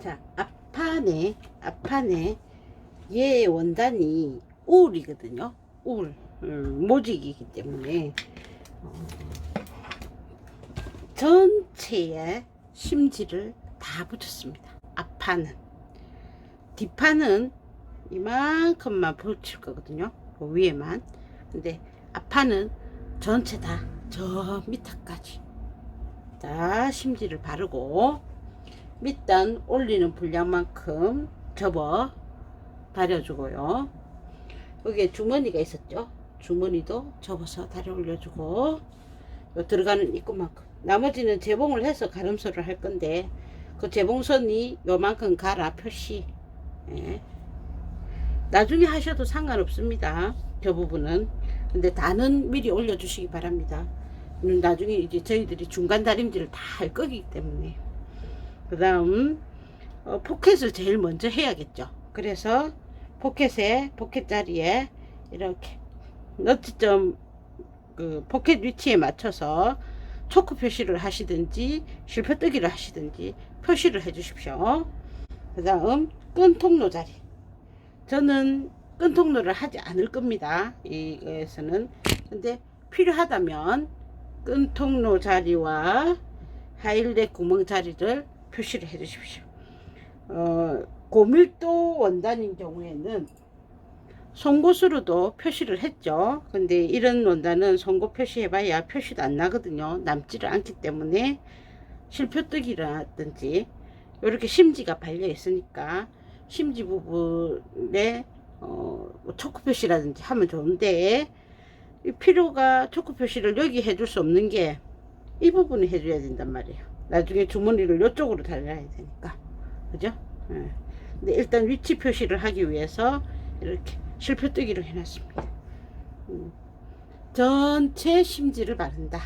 자, 앞판에 얘 원단이 울이거든요. 울, 모직이기 때문에 전체에 심지를 다 붙였습니다. 앞판은. 뒷판은 이만큼만 붙일 거거든요. 그 위에만. 근데 앞판은 전체 다 저 밑에까지 다 심지를 바르고 밑단 올리는 분량만큼 접어 다려주고요. 여기에 주머니가 있었죠. 주머니도 접어서 다려 올려주고 요 들어가는 입구만큼, 나머지는 재봉을 해서 가름소를 할 건데 그 재봉선이 요만큼 가라 표시. 예. 나중에 하셔도 상관없습니다. 저 부분은. 근데 다는 미리 올려주시기 바랍니다. 나중에 이제 저희들이 중간 다림질을 다 할 거기 때문에. 그 다음 포켓을 제일 먼저 해야겠죠. 그래서 포켓 자리에 이렇게 너트점 그 포켓 위치에 맞춰서 초크 표시를 하시든지 실패뜨기를 하시든지 표시를 해 주십시오. 그 다음 끈 통로 자리, 저는 끈 통로를 하지 않을 겁니다. 이거에서는. 근데 필요하다면 끈 통로 자리와 하일렛 구멍 자리를 표시를 해 주십시오. 고밀도 원단인 경우에는 송곳으로도 표시를 했죠. 근데 이런 원단은 송곳 표시해봐야 표시도 안 나거든요. 남지를 않기 때문에 실표뜨기라든지 이렇게 심지가 발려 있으니까 심지 부분에 초크 표시라든지 하면 좋은데, 이 필요가 초크 표시를 여기 해줄 수 없는 게 이 부분을 해줘야 된단 말이에요. 나중에 주머니를 이쪽으로 달려야 되니까. 그죠? 네. 근데 일단 위치 표시를 하기 위해서 이렇게 실표뜨기로 해놨습니다. 전체 심지를 바른다.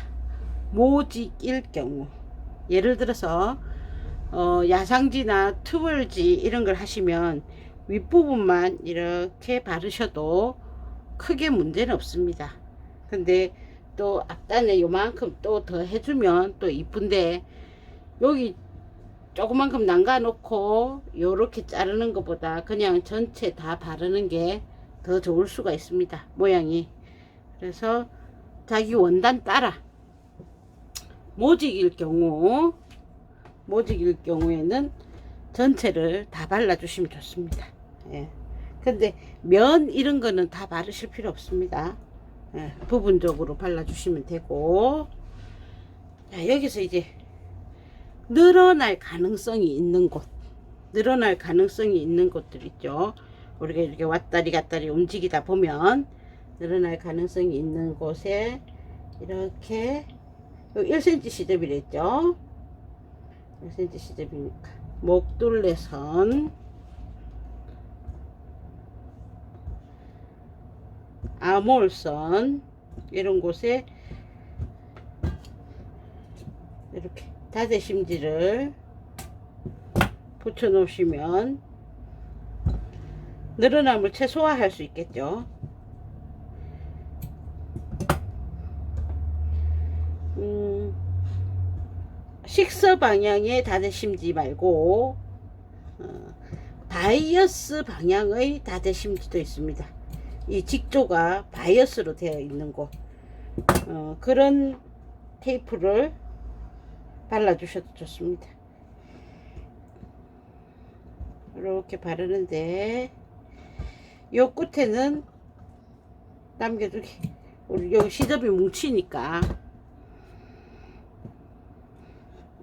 모직일 경우, 예를 들어서 야상지나 트월지 이런 걸 하시면 윗부분만 이렇게 바르셔도 크게 문제는 없습니다. 근데 또 앞단에 요만큼 또 더 해주면 또 이쁜데, 여기 조그만큼 남가 놓고 요렇게 자르는 것보다 그냥 전체 다 바르는 게 더 좋을 수가 있습니다, 모양이. 그래서 자기 원단 따라 모직일 경우에는 전체를 다 발라주시면 좋습니다. 예. 근데 면 이런 거는 다 바르실 필요 없습니다. 예. 부분적으로 발라주시면 되고. 자, 여기서 이제 늘어날 가능성이 있는 곳들 있죠. 우리가 이렇게 왔다리 갔다리 움직이다 보면 늘어날 가능성이 있는 곳에 이렇게 1cm 시접이랬죠. 1cm 시접이니까 목둘레선, 아몰선 이런 곳에 이렇게 다대심지를 붙여 놓으시면 늘어남을 최소화할 수 있겠죠. 식서 방향의 다대심지 말고 바이어스 방향의 다대심지도 있습니다. 이 직조가 바이어스로 되어 있는 곳, 그런 테이프를 발라주셔도 좋습니다. 이렇게 바르는데 요 끝에는 남겨두기. 우리 여기 시접이 뭉치니까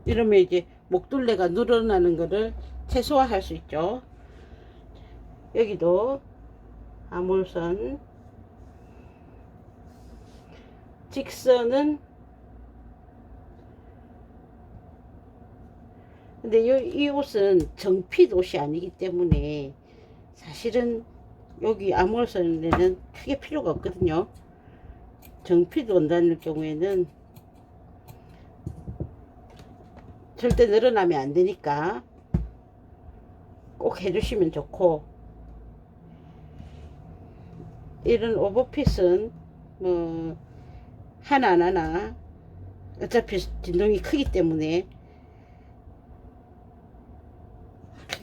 이러면 이제 목둘레가 늘어나는 거를 최소화할 수 있죠. 여기도 아몰선, 직선은 근데 이 옷은 정핏 옷이 아니기 때문에 사실은 여기 아몰선에는 크게 필요가 없거든요. 정핏 원단일 경우에는 절대 늘어나면 안 되니까 꼭 해주시면 좋고, 이런 오버핏은 뭐 하나 안 하나 어차피 진동이 크기 때문에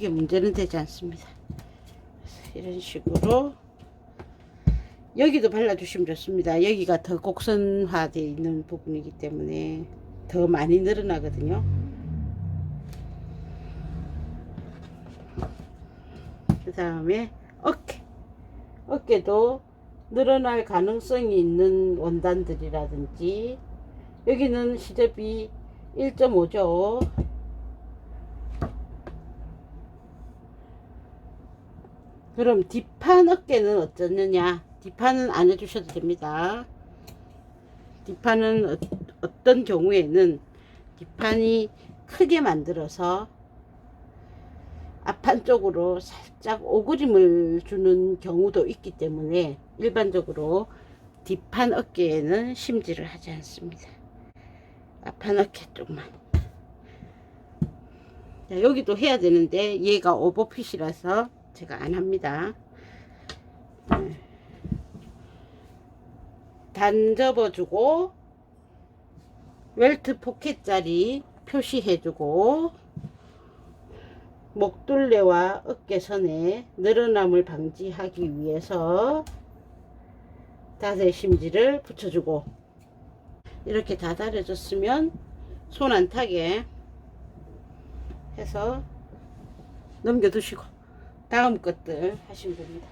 크게 문제는 되지 않습니다. 이런 식으로 여기도 발라주시면 좋습니다. 여기가 더 곡선화되어 있는 부분이기 때문에 더 많이 늘어나거든요. 그 다음에 어깨도 늘어날 가능성이 있는 원단들이라든지, 여기는 시접이 1.5죠. 그럼 뒷판 어깨는 어쩌느냐? 뒷판은 안 해주셔도 됩니다. 뒷판은 어떤 경우에는 뒷판이 크게 만들어서 앞판 쪽으로 살짝 오그림을 주는 경우도 있기 때문에 일반적으로 뒷판 어깨에는 심지를 하지 않습니다. 앞판 어깨 쪽만. 자, 여기도 해야 되는데 얘가 오버핏이라서 제가 안 합니다. 단 접어주고 웰트 포켓자리 표시해주고, 목둘레와 어깨선의 늘어남을 방지하기 위해서 다세 심지를 붙여주고, 이렇게 다 다려줬으면 손 안 타게 해서 넘겨두시고 다음 것들 하시면 됩니다.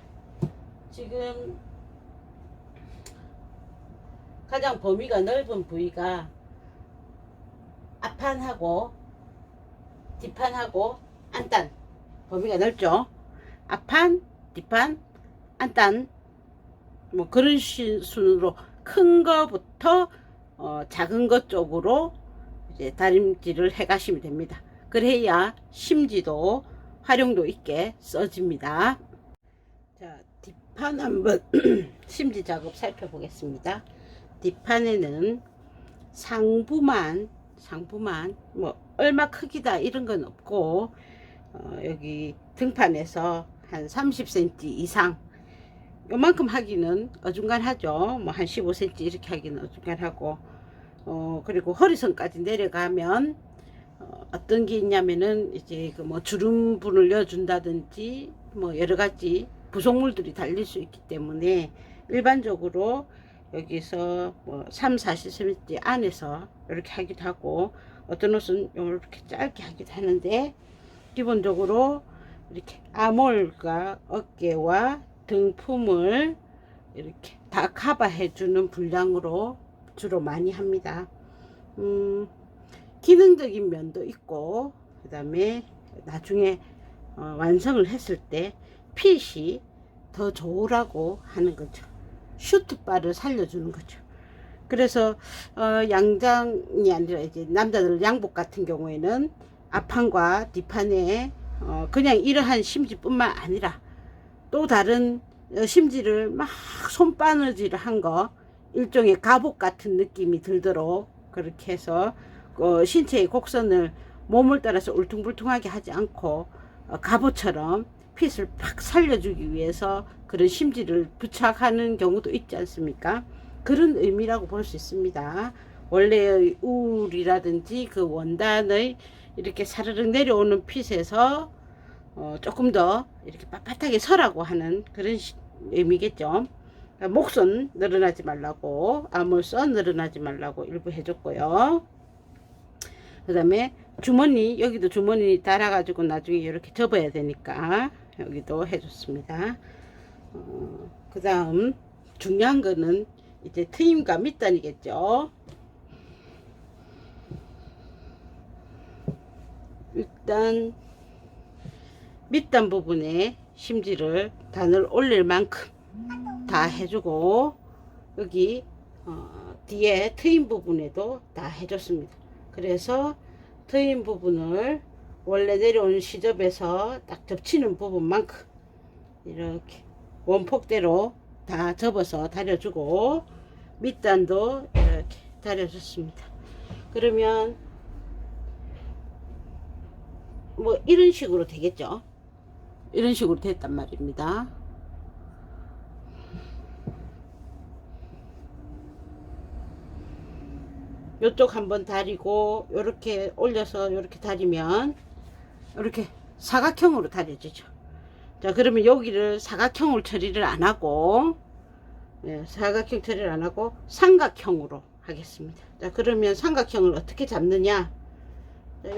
지금 가장 범위가 넓은 부위가 앞판하고 뒷판하고 안단, 범위가 넓죠. 앞판, 뒷판, 안단, 뭐 그런 순으로 큰 거부터 작은 것 쪽으로 이제 다림질을 해 가시면 됩니다. 그래야 심지도 활용도 있게 써집니다. 자, 뒷판 한번 심지 작업 살펴보겠습니다. 뒷판에는 상부만 뭐 얼마 크기다 이런 건 없고, 여기 등판에서 한 30cm 이상, 요만큼 하기는 어중간하죠. 뭐 한 15cm 이렇게 하기는 어중간하고, 그리고 허리선까지 내려가면 어떤 게 있냐면은 이제 그 뭐 주름분을 넣어준다든지 뭐 여러 가지 부속물들이 달릴 수 있기 때문에 일반적으로 여기서 뭐 3-40cm 안에서 이렇게 하기도 하고, 어떤 옷은 이렇게 짧게 하기도 하는데, 기본적으로 이렇게 아몰과 어깨와 등품을 이렇게 다 커버해 주는 분량으로 주로 많이 합니다. 기능적인 면도 있고, 그 다음에 나중에 완성을 했을 때 핏이 더 좋으라고 하는 거죠. 슈트바를 살려주는 거죠. 그래서 양장이 아니라 이제 남자들 양복 같은 경우에는 앞판과 뒷판에 그냥 이러한 심지뿐만 아니라 또 다른 심지를 막 손바느질을 한 거, 일종의 갑옷 같은 느낌이 들도록 그렇게 해서 신체의 곡선을 몸을 따라서 울퉁불퉁하게 하지 않고 갑옷처럼 핏을 팍 살려주기 위해서 그런 심지를 부착하는 경우도 있지 않습니까? 그런 의미라고 볼 수 있습니다. 원래의 울이라든지 그 원단의 이렇게 사르륵 내려오는 핏에서 조금 더 이렇게 빳빳하게 서라고 하는 그런 의미겠죠. 목선 늘어나지 말라고, 아몰선 늘어나지 말라고 일부 해줬고요. 그 다음에 주머니, 여기도 주머니 달아가지고 나중에 이렇게 접어야 되니까 여기도 해줬습니다. 그 다음 중요한 거는 이제 트임과 밑단이겠죠. 일단 밑단 부분에 심지를 단을 올릴 만큼 다 해주고, 여기 뒤에 트임 부분에도 다 해줬습니다. 그래서 트임 부분을 원래 내려오는 시접에서 딱 접치는 부분만큼 이렇게 원폭대로 다 접어서 다려주고, 밑단도 이렇게 다려줬습니다. 그러면 뭐 이런 식으로 되겠죠. 이런 식으로 됐단 말입니다. 요쪽 한번 다리고, 요렇게 올려서 요렇게 다리면 이렇게 사각형으로 다려지죠. 자, 그러면 여기를 사각형으로 처리를 안 하고, 예, 사각형 처리를 안 하고 삼각형으로 하겠습니다. 자, 그러면 삼각형을 어떻게 잡느냐? 자,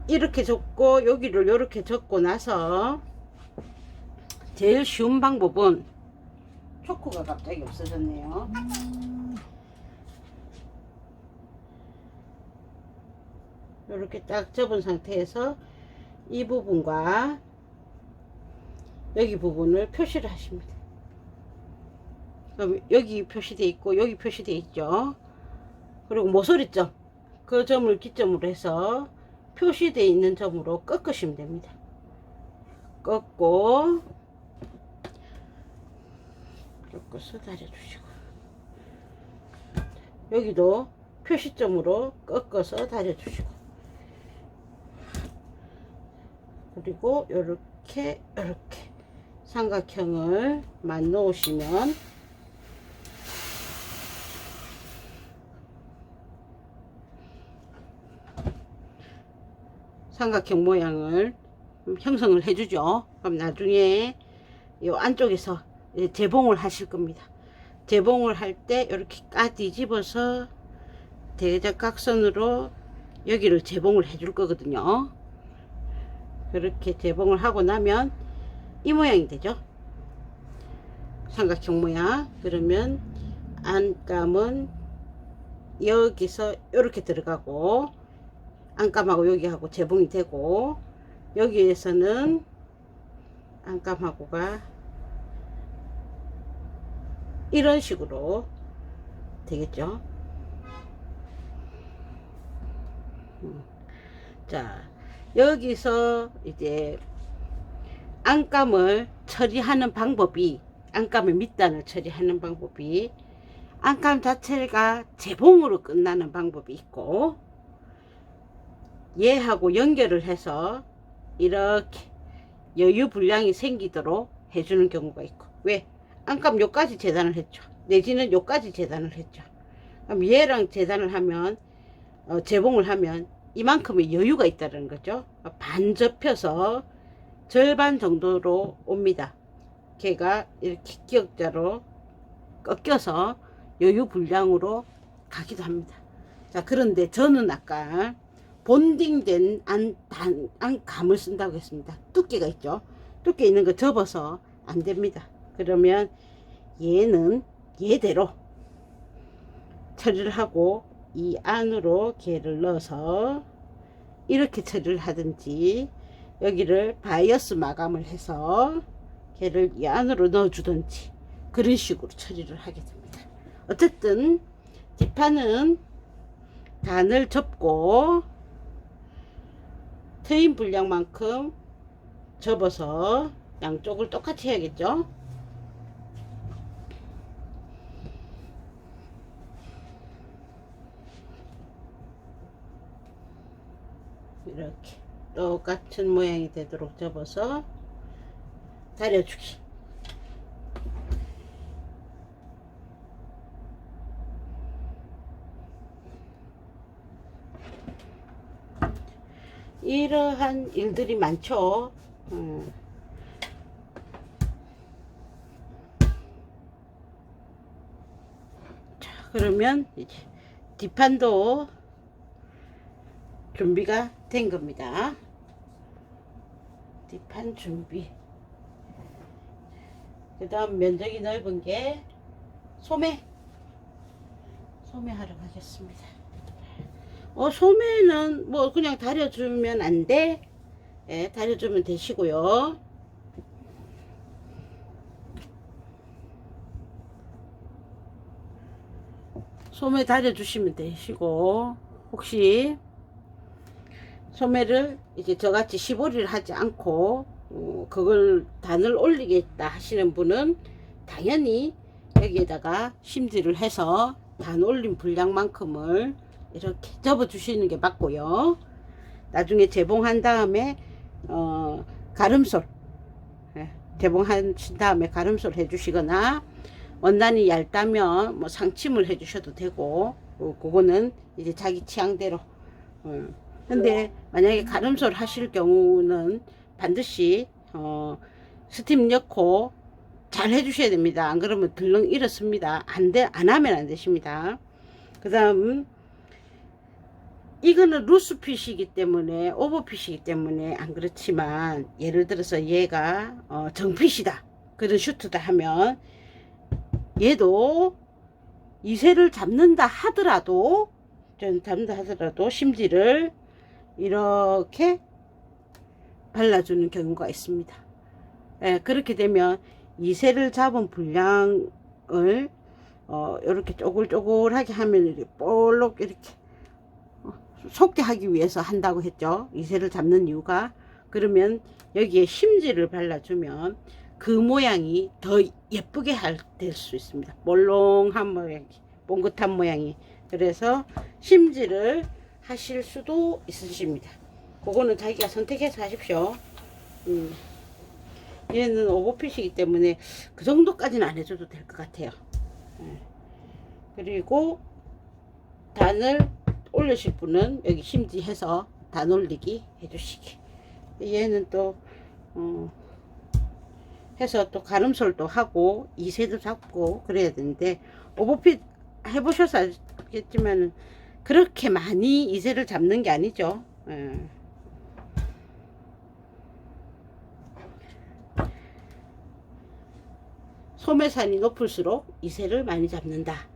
이렇게 접고 여기를 이렇게 접고 나서 제일 쉬운 방법은, 초코가 갑자기 없어졌네요. 이렇게 딱 접은 상태에서 이 부분과 여기 부분을 표시를 하십니다. 그럼 여기 표시되어 있고 여기 표시되어 있죠. 그리고 모서리점, 그 점을 기점으로 해서 표시되어 있는 점으로 꺾으시면 됩니다. 꺾고 꺾어서 다려주시고, 여기도 표시점으로 꺾어서 다려주시고, 그리고 요렇게 삼각형을 만 놓으시면 삼각형 모양을 형성을 해주죠. 그럼 나중에 요 안쪽에서 재봉을 하실 겁니다. 재봉을 할 때 이렇게 뒤집어서 대각선으로 여기를 재봉을 해줄 거거든요. 그렇게 재봉을 하고 나면 이 모양이 되죠. 삼각형 모양. 그러면 안감은 여기서 이렇게 들어가고, 안감하고 여기하고 재봉이 되고, 여기에서는 안감하고가 이런 식으로 되겠죠. 자, 여기서 이제 안감을 처리하는 방법이, 안감의 밑단을 처리하는 방법이, 안감 자체가 재봉으로 끝나는 방법이 있고, 얘하고 연결을 해서 이렇게 여유 분량이 생기도록 해주는 경우가 있고, 왜? 안감 요까지 재단을 했죠. 내지는 요까지 재단을 했죠. 그럼 얘랑 재단을 하면, 재봉을 하면 이만큼의 여유가 있다는 거죠. 반 접혀서 절반 정도로 옵니다. 걔가 이렇게 기역자로 꺾여서 여유 분량으로 가기도 합니다. 자, 그런데 저는 아까 본딩된 안감을 쓴다고 했습니다. 두께가 있죠. 두께 있는 거 접어서 안 됩니다. 그러면 얘는 얘대로 처리를 하고 이 안으로 걔를 넣어서 이렇게 처리를 하든지, 여기를 바이어스 마감을 해서 걔를 이 안으로 넣어 주든지, 그런 식으로 처리를 하게 됩니다. 어쨌든 뒷판은 단을 접고 트임 분량만큼 접어서 양쪽을 똑같이 해야겠죠. 이렇게 똑같은 모양이 되도록 접어서 다려주기. 이러한 일들이 많죠. 자, 그러면 이제 뒷판도 준비가 된 겁니다. 뒷판 준비. 그 다음 면적이 넓은 게 소매 하러 가겠습니다. 소매는 뭐 그냥 다려주면 안 돼. 예, 다려주면 되시고요. 소매 다려주시면 되시고, 혹시 소매를 이제 저같이 시보리를 하지 않고 그걸 단을 올리겠다 하시는 분은 당연히 여기에다가 심지를 해서 단 올린 분량만큼을 이렇게 접어 주시는 게 맞고요. 나중에 재봉한 다음에 가름솔, 재봉하신 다음에 가름솔 해주시거나, 원단이 얇다면 뭐 상침을 해주셔도 되고, 그거는 이제 자기 취향대로 근데 만약에 가름솔 하실 경우는 반드시 스팀 넣고 잘 해주셔야 됩니다. 안 그러면 들렁 이렇습니다. 안 하면 안 되십니다. 그 다음 이거는 루스핏이기 때문에 오버핏이기 때문에 안 그렇지만 예를 들어서 얘가 정핏이다 그런 슈트다 하면 얘도 이새를 잡는다 하더라도 심지를 이렇게 발라주는 경우가 있습니다. 예, 그렇게 되면 이새를 잡은 분량을 이렇게 쪼글쪼글하게 하면 이렇게 볼록 이렇게 속게 하기 위해서 한다고 했죠. 이새를 잡는 이유가 그러면 여기에 심지를 발라주면 그 모양이 더 예쁘게 될 수 있습니다. 몰롱한 모양이, 뽕긋한 모양이. 그래서 심지를 하실 수도 있으십니다. 그거는 자기가 선택해서 하십시오. 얘는 오버핏이기 때문에 그 정도까지는 안 해줘도 될 것 같아요. 그리고 단을 올리실 분은 여기 심지해서 단 올리기 해주시기. 얘는 또 해서 또 가름솔도 하고 이새도 잡고 그래야 되는데 오버핏 해보셔서 알겠지만 그렇게 많이 이새를 잡는 게 아니죠. 소매산이 높을수록 이새를 많이 잡는다.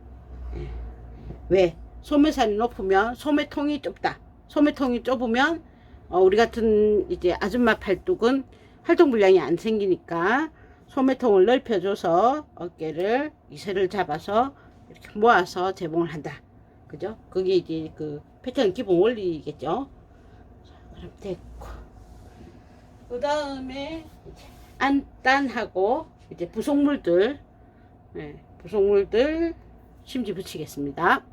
왜? 소매산이 높으면 소매통이 좁다. 소매통이 좁으면 우리 같은 이제 아줌마 팔뚝은 활동 분량이 안 생기니까 소매통을 넓혀줘서 어깨를 이새를 잡아서 이렇게 모아서 재봉을 한다. 그죠? 그게 이제 그 패턴 기본 원리겠죠. 자, 그럼 됐고 그 다음에 안단하고 이제 부속물들 심지 붙이겠습니다.